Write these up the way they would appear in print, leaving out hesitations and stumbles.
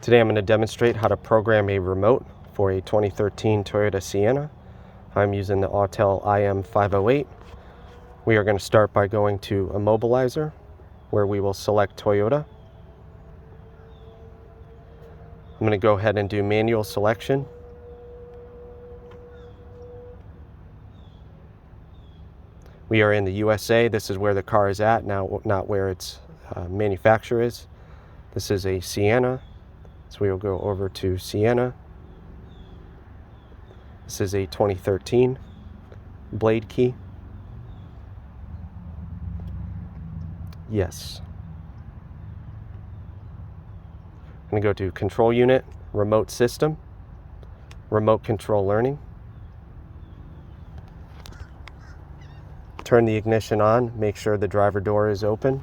Today I'm going to demonstrate how to program a remote for a 2013 Toyota Sienna. I'm using the Autel IM508. We are going to start by going to Immobilizer, where we will select Toyota. I'm going to go ahead and do manual selection. We are in the USA. This is where the car is at now, not where its manufacturer is. This is a Sienna, so we will go over to Sienna. This is a 2013. Blade key. Yes. I'm going to go to Control Unit, Remote System, Remote Control Learning. Turn the ignition on, make sure the driver door is open.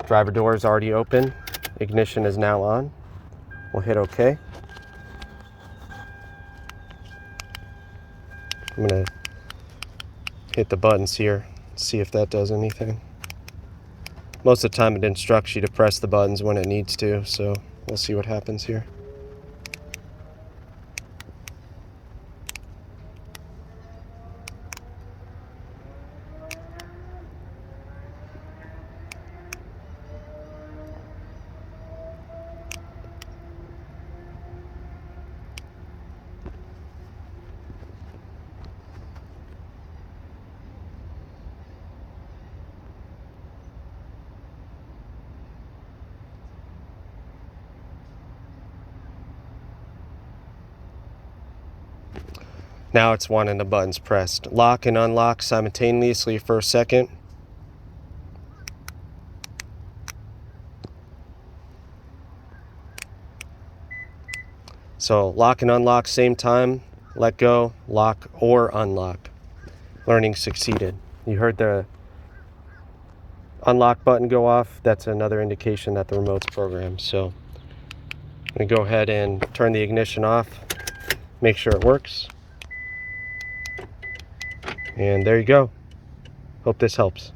Driver door is already open. Ignition is now on. We'll hit OK. I'm going to hit the buttons here, see if that does anything. Most of the time it instructs you to press the buttons when it needs to, so we'll see what happens here. Now it's wanting the buttons pressed. Lock and unlock simultaneously for a second. So lock and unlock same time. Let go, lock or unlock. Learning succeeded. You heard the unlock button go off. That's another indication that the remote's programmed. So I'm going to go ahead and turn the ignition off. Make sure it works. And there you go. Hope this helps.